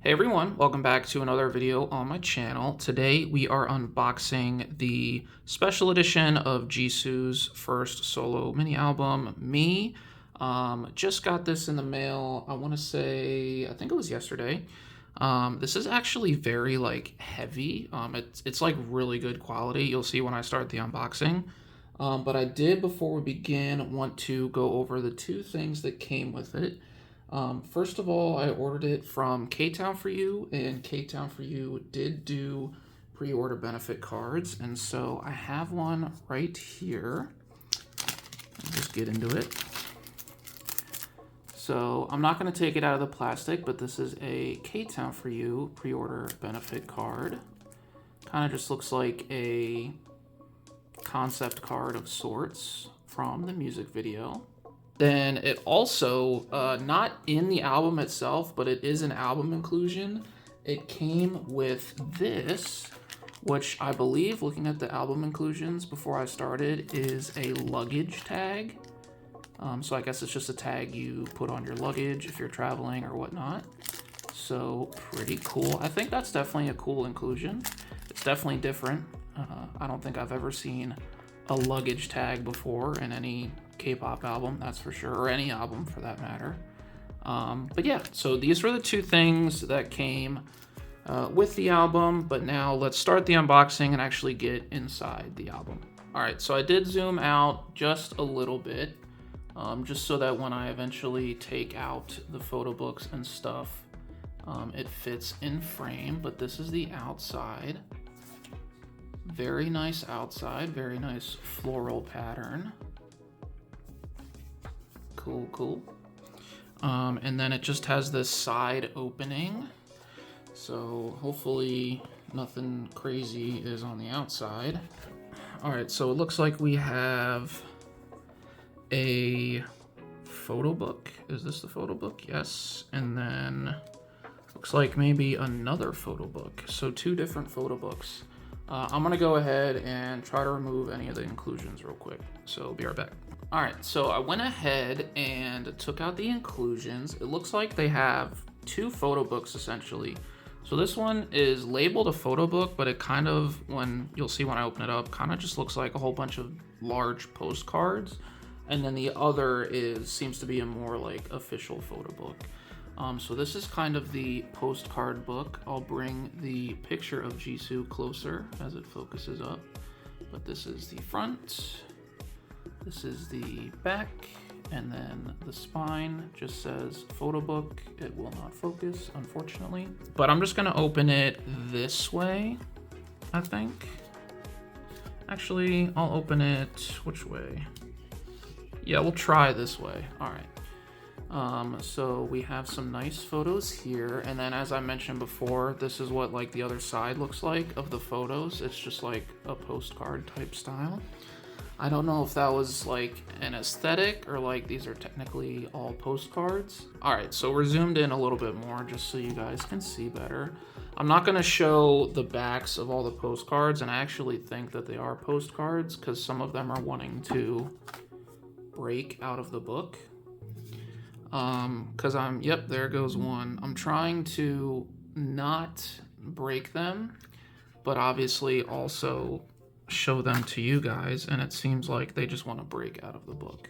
Hey everyone, welcome back to another video on my channel. Today we are unboxing the special edition of JISOO's first solo mini album, Me. Just got this in the mail, I think it was yesterday. This is actually very heavy. It's like really good quality. You'll see when I start the unboxing. But I did, before we begin, want to go over the two things that came with it. First of all, I ordered it from Ktown4u, and Ktown4u did do pre-order benefit cards, and so I have one right here. I'll just get into it. So I'm not going to take it out of the plastic, but this is a Ktown4u pre-order benefit card. Kind of just looks like a concept card of sorts from the music video. Then it also, not in the album itself, but it is an album inclusion. It came with this, which I believe, looking at the album inclusions before I started, is a luggage tag. So I guess it's just a tag you put on your luggage if you're traveling or whatnot. So pretty cool. I think that's definitely a cool inclusion. It's definitely different. I don't think I've ever seen a luggage tag before in any K-pop album, that's for sure, or any album for that matter. But yeah, so these were the two things that came with the album, but now let's start the unboxing and actually get inside the album. All right, so I did zoom out just a little bit, just so that when I eventually take out the photo books and stuff, it fits in frame, but this is the outside. Very nice outside, very nice floral pattern. Cool. And then it just has this side opening. So hopefully nothing crazy is on the outside. All right, so it looks like we have a photo book. Is this the photo book? Yes. And then looks like maybe another photo book. So two different photo books. I'm gonna go ahead and try to remove any of the inclusions real quick. So be right back. All right, so I went ahead and took out the inclusions. It looks like they have two photo books essentially. So this one is labeled a photo book, but it kind of, you'll see when I open it up, kind of just looks like a whole bunch of large postcards. And then the other seems to be a more like official photo book. So this is kind of the postcard book. I'll bring the picture of JISOO closer as it focuses up. But this is the front. This is the back, and then the spine just says photo book. It will not focus, unfortunately. But I'm just gonna open it this way, I think. Actually, I'll open it, which way? Yeah, we'll try this way, all right. So we have some nice photos here, and then as I mentioned before, this is what like the other side looks like of the photos. It's just like a postcard type style. I don't know if that was like an aesthetic or like these are technically all postcards. All right, so we're zoomed in a little bit more just so you guys can see better. I'm not gonna show the backs of all the postcards, and I actually think that they are postcards because some of them are wanting to break out of the book. Yep, there goes one. I'm trying to not break them, but obviously also show them to you guys, and it seems like they just want to break out of the book.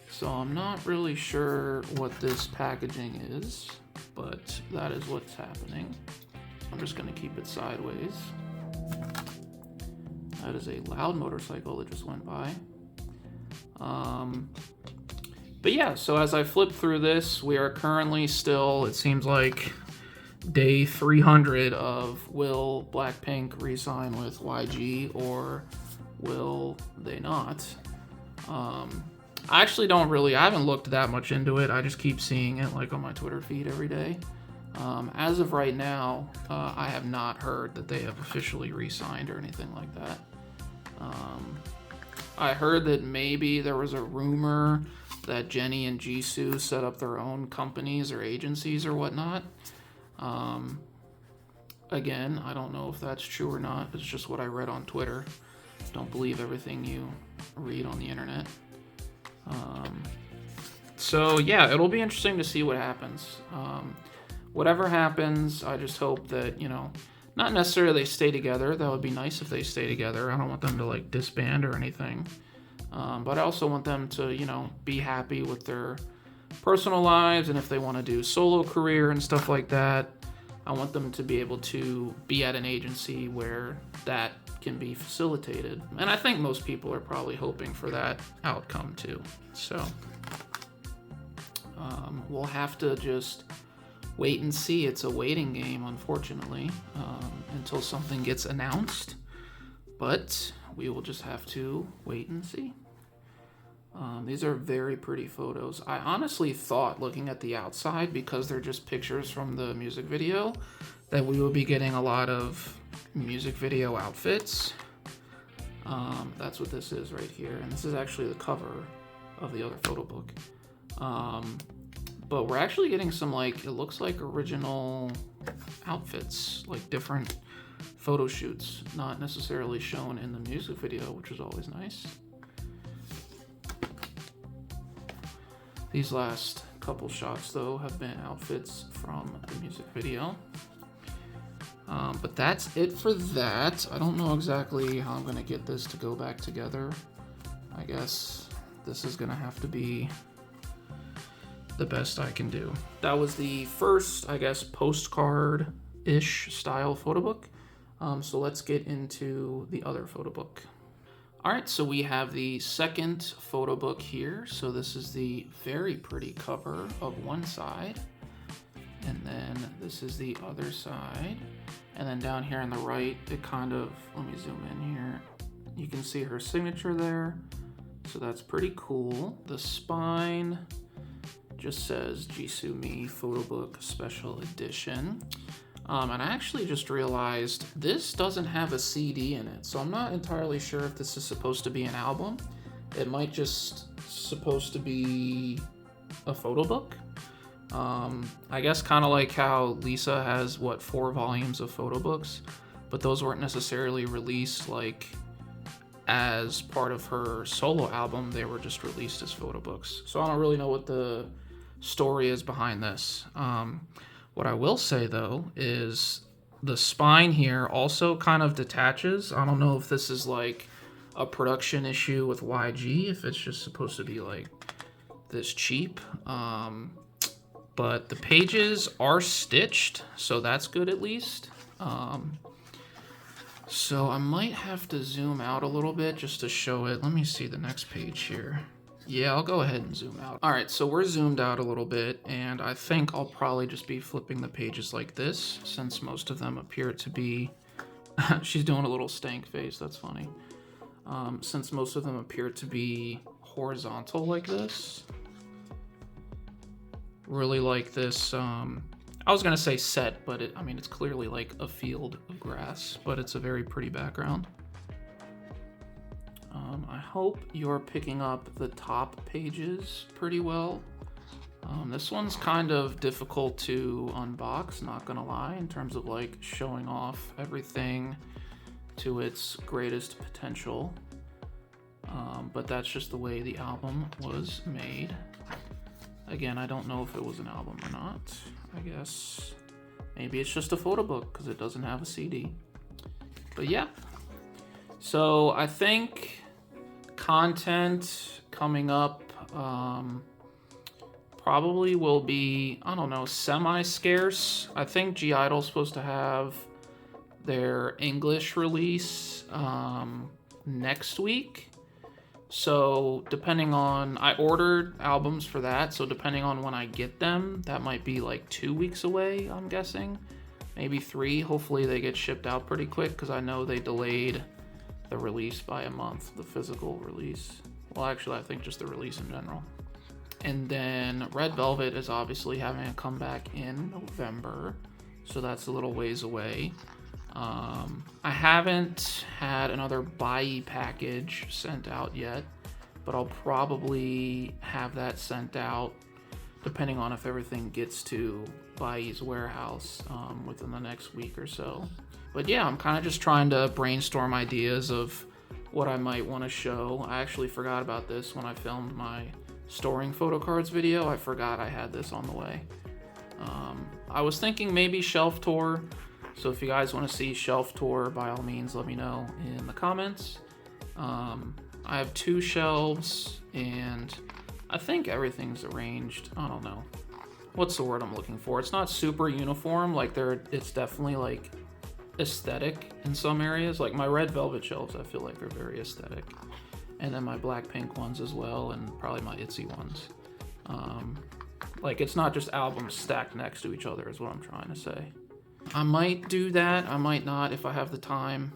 So I'm not really sure what this packaging is, but that is what's happening. I'm just gonna keep it sideways. That is a loud motorcycle that just went by. But yeah, so as I flip through this, we are currently still, it seems like, day 300 of will Blackpink re-sign with YG or will they not? I actually I haven't looked that much into it. I just keep seeing it like on my Twitter feed every day. As of right now, I have not heard that they have officially re-signed or anything like that. I heard that maybe there was a rumor that Jennie and JISOO set up their own companies or agencies or whatnot. Again, I don't know if that's true or not. It's just what I read on Twitter. Don't believe everything you read on the internet. So yeah, it'll be interesting to see what happens. Whatever happens, I just hope that, you know, not necessarily they stay together. That would be nice if they stay together. I don't want them to like disband or anything. But I also want them to, you know, be happy with their personal lives, and if they want to do solo career and stuff like that, I want them to be able to be at an agency where that can be facilitated. And I think most people are probably hoping for that outcome too. So we'll have to just wait and see. It's a waiting game, unfortunately, until something gets announced. But we will just have to wait and see. These are very pretty photos. I honestly thought, looking at the outside, because they're just pictures from the music video, that we would be getting a lot of music video outfits. That's what this is right here. And this is actually the cover of the other photo book. But we're actually getting some, like, it looks like original outfits, like different photo shoots, not necessarily shown in the music video, which is always nice. These last couple shots, though, have been outfits from the music video. But that's it for that. I don't know exactly how I'm going to get this to go back together. I guess this is going to have to be the best I can do. That was the first, I guess, postcard-ish style photo book. So let's get into the other photo book. All right, so we have the second photo book here. So this is the very pretty cover of one side. And then this is the other side. And then down here on the right, it kind of, let me zoom in here. You can see her signature there. So that's pretty cool. The spine just says JISOO Me Photo Book Special Edition. And I actually just realized this doesn't have a CD in it, so I'm not entirely sure if this is supposed to be an album. It might just supposed to be a photo book. I guess kind of like how Lisa has, 4 volumes of photo books, but those weren't necessarily released like as part of her solo album. They were just released as photo books. So I don't really know what the story is behind this. What I will say, though, is the spine here also kind of detaches. I don't know if this is like a production issue with YG, if it's just supposed to be like this cheap. But the pages are stitched, so that's good at least. So I might have to zoom out a little bit just to show it. Let me see the next page here. Yeah, I'll go ahead and zoom out. All right, so we're zoomed out a little bit, and I think I'll probably just be flipping the pages like this, since most of them appear to be... She's doing a little stank face, that's funny. Since most of them appear to be horizontal like this. Really like this, I was gonna say set, but I mean, it's clearly like a field of grass, but it's a very pretty background. I hope you're picking up the top pages pretty well. This one's kind of difficult to unbox, not gonna lie, in terms of like showing off everything to its greatest potential. But that's just the way the album was made. Again, I don't know if it was an album or not. I guess maybe it's just a photo book because it doesn't have a CD. But yeah. So I think content coming up probably will be, I don't know, semi-scarce. I think G-Idol's supposed to have their English release next week. So depending on, I ordered albums for that, so depending on when I get them, that might be like 2 weeks away, I'm guessing. Maybe 3. Hopefully they get shipped out pretty quick, because I know they delayed the release by a month, the physical release. Well, actually, I think just the release in general. And then Red Velvet is obviously having a comeback in November, so that's a little ways away. I haven't had another Bai package sent out yet, but I'll probably have that sent out depending on if everything gets to Bai's warehouse within the next week or so. But yeah, I'm kind of just trying to brainstorm ideas of what I might want to show. I actually forgot about this when I filmed my storing photo cards video. I forgot I had this on the way. I was thinking maybe shelf tour. So if you guys want to see shelf tour, by all means, let me know in the comments. I have 2 shelves and I think everything's arranged. I don't know. What's the word I'm looking for? It's not super uniform. Like it's definitely like aesthetic in some areas. Like my red velvet shelves, I feel like they're very aesthetic. And then my black pink ones as well, and probably my Itsy ones. Like it's not just albums stacked next to each other is what I'm trying to say. I might do that, I might not if I have the time.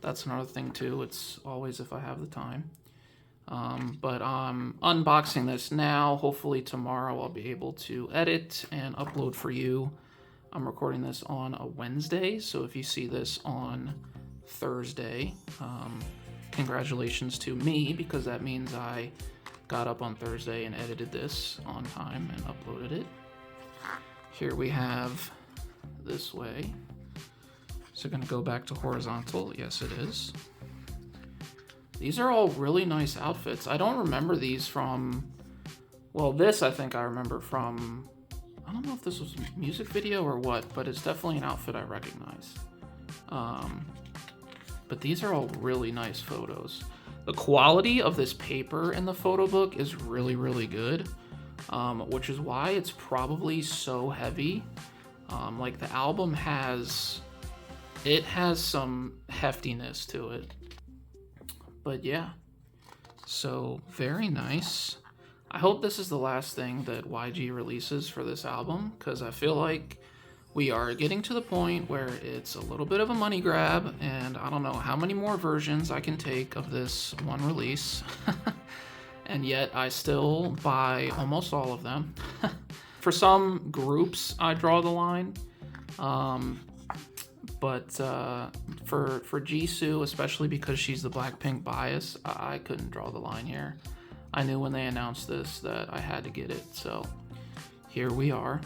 That's another thing too, it's always if I have the time. But I'm unboxing this now. Hopefully tomorrow I'll be able to edit and upload for you. I'm recording this on a Wednesday, so if you see this on Thursday, congratulations to me, because that means I got up on Thursday and edited this on time and uploaded it. Here we have this way. So gonna go back to horizontal. Yes, it is. These are all really nice outfits. I don't remember these from, well, this I think I remember from, I don't know if this was a music video or what, but it's definitely an outfit I recognize. But these are all really nice photos. The quality of this paper in the photo book is really, really good, which is why it's probably so heavy. Like the album has some heftiness to it. But yeah, so very nice. I hope this is the last thing that YG releases for this album, because I feel like we are getting to the point where it's a little bit of a money grab, and I don't know how many more versions I can take of this one release. And yet I still buy almost all of them. For some groups, I draw the line. But for JISOO, especially because she's the Blackpink bias, I couldn't draw the line here. I knew when they announced this that I had to get it, so here we are.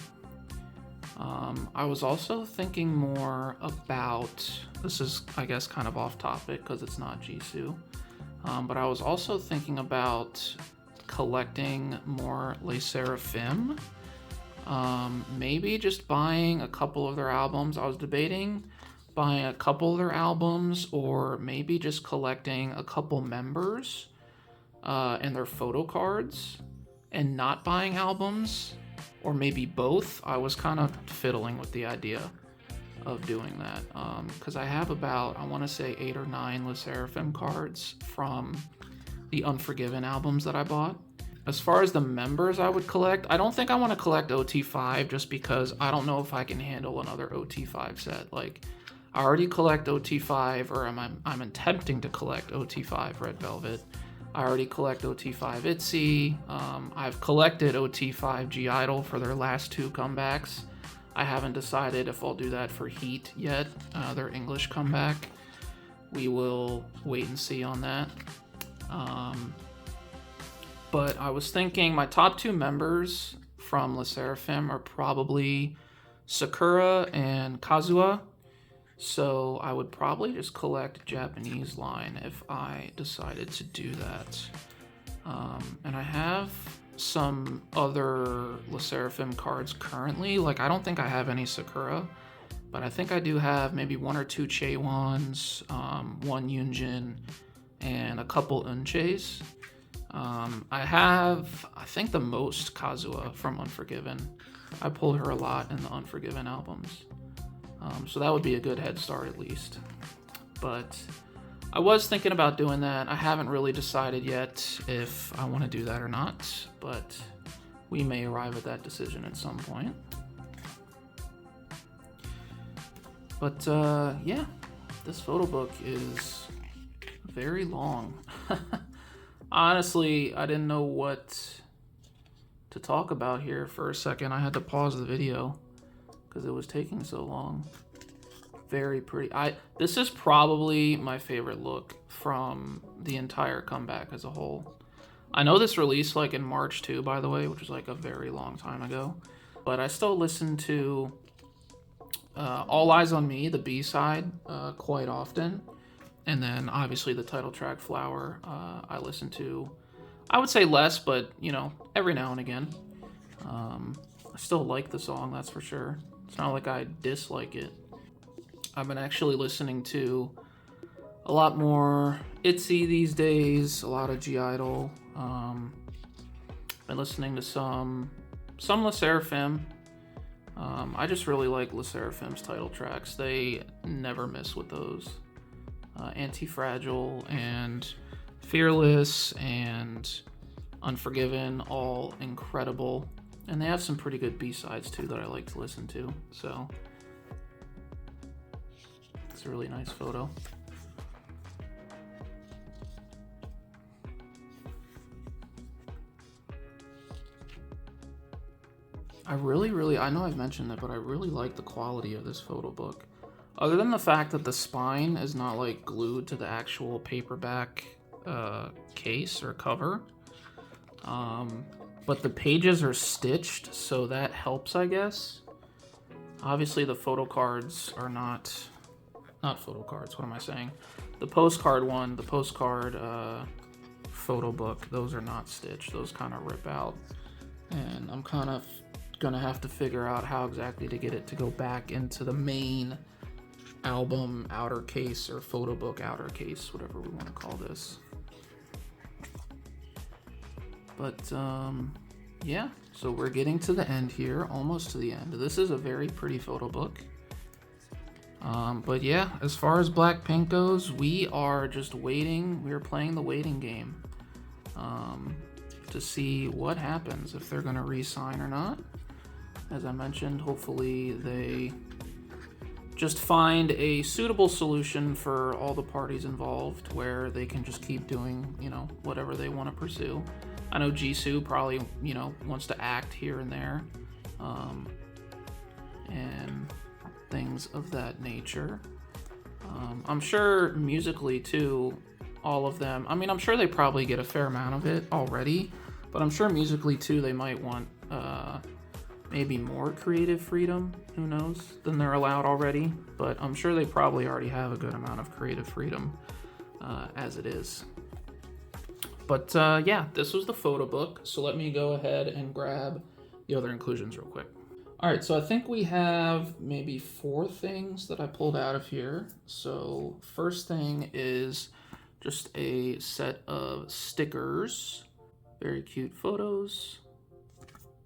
I was also thinking more about, this is I guess kind of off topic because it's not JISOO, but I was also thinking about collecting more Les Seraphim. Maybe just buying a couple of their albums. I was debating buying a couple of their albums, or maybe just collecting a couple members and their photo cards and not buying albums, or maybe both. I was kind of fiddling with the idea of doing that because I have about, I want to say 8 or 9 Les Seraphim cards from the Unforgiven albums that I bought. As far as the members I would collect, I don't think I want to collect OT5 just because I don't know if I can handle another OT5 set. Like, I already collect OT5, or I'm attempting to collect OT5 Red Velvet. I already collect OT5 Itsy. I've collected OT5 G-Idol for their last 2 comebacks. I haven't decided if I'll do that for Heat yet, their English comeback. We will wait and see on that. But I was thinking my top 2 members from Les Seraphim are probably Sakura and Kazuha. So I would probably just collect Japanese line if I decided to do that. And I have some other Les Seraphim cards currently. Like, I don't think I have any Sakura, but I think I do have maybe 1 or 2 Chaewons, 1 Yunjin, and a couple Unches. I think the most Kazuha from Unforgiven. I pulled her a lot in the Unforgiven albums. So that would be a good head start at least. But I was thinking about doing that. I haven't really decided yet if I want to do that or not, but we may arrive at that decision at some point. But yeah, this photo book is very long. Honestly, I didn't know what to talk about here for a second. I had to pause the video because it was taking so long. Very pretty. This is probably my favorite look from the entire comeback as a whole. I know this released like in March too, by the way, which was like a very long time ago. But I still listen to All Eyes on Me, the B-side, quite often. And then obviously the title track, Flower, I listen to I would say less, but, you know, every now and again. I still like the song, that's for sure. It's not like I dislike it. I've been actually listening to a lot more ITZY these days, a lot of G-Idol. Been listening to some Le Sserafim. I just really like Le Sserafim's title tracks. They never miss with those. Anti-Fragile and Fearless and Unforgiven, all incredible. And they have some pretty good B-sides too that I like to listen to. So it's a really nice photo. I know I've mentioned it, but I really like the quality of this photo book. Other than the fact that the spine is not like glued to the actual paperback case or cover, but the pages are stitched, so that helps, I guess. Obviously the photo cards are not photo cards, what am I saying? The postcard one, the postcard photo book, those are not stitched, those kind of rip out. And I'm kind of gonna have to figure out how exactly to get it to go back into the main album outer case or photo book outer case, whatever we want to call this. But yeah, so we're getting to the end here, almost to the end. This is a very pretty photo book. But yeah, as far as Blackpink goes, we are just waiting. We're playing the waiting game to see what happens, if they're going to re-sign or not. As I mentioned, hopefully they just find a suitable solution for all the parties involved where they can just keep doing, you know, whatever they want to pursue. I know JISOO probably, you know, wants to act here and there, and things of that nature. I'm sure musically too, all of them, I mean, I'm sure they probably get a fair amount of it already, but I'm sure musically too they might want maybe more creative freedom, who knows, than they're allowed already, but I'm sure they probably already have a good amount of creative freedom as it is. But yeah, this was the photo book, so let me go ahead and grab the other inclusions real quick. All right, so I think we have maybe 4 things that I pulled out of here. So first thing is just a set of stickers, very cute photos.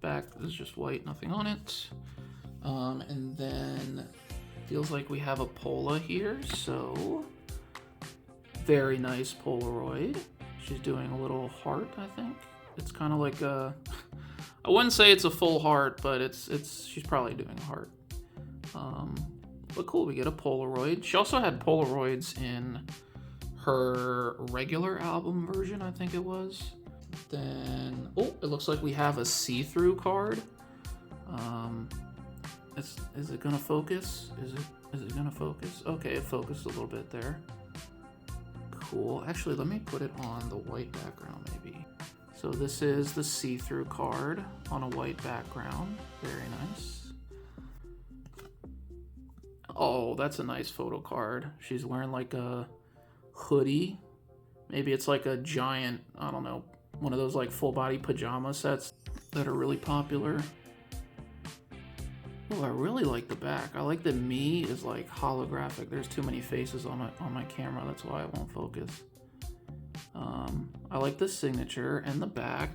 Back is just white, nothing on it. And then feels like we have a Pola here, so very nice Polaroid. She's doing a little heart, I think. It's kind of like a, I wouldn't say it's a full heart, but she's probably doing a heart. But cool, we get a Polaroid. She also had Polaroids in her regular album version, I think it was. Then, oh, it looks like we have a see-through card. Is it gonna focus? Is it gonna focus? Okay, it focused a little bit there. Cool. Actually, let me put it on the white background maybe. So this is the see-through card on a white background. Very nice. Oh, that's a nice photo card. She's wearing like a hoodie. Maybe it's like a giant, I don't know, one of those like full body pajama sets that are really popular. Oh, I really like the back. I like that me is like holographic. There's too many faces on my camera. That's why it won't focus. I like the signature and the back,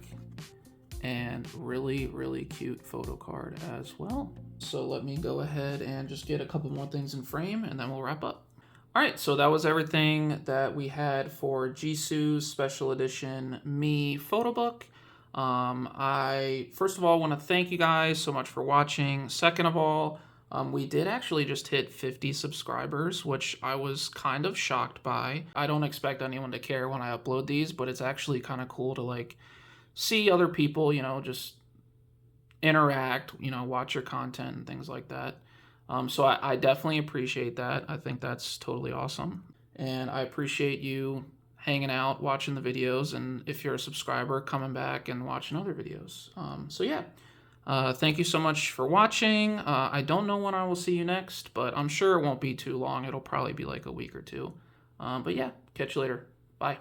and really, really cute photo card as well. So let me go ahead and just get a couple more things in frame and then we'll wrap up. All right, so that was everything that we had for JISOO's special edition Me photo book. I first of all want to thank you guys so much for watching. Second of all, we did actually just hit 50 subscribers, which I was kind of shocked by. I don't expect anyone to care when I upload these, but it's actually kind of cool to like see other people, you know, just interact, you know, watch your content and things like that. So I definitely appreciate that. I think that's totally awesome. And I appreciate you hanging out, watching the videos, and if you're a subscriber, coming back and watching other videos. So yeah, thank you so much for watching. I don't know when I will see you next, but I'm sure it won't be too long. It'll probably be like a week or two. But yeah, catch you later. Bye.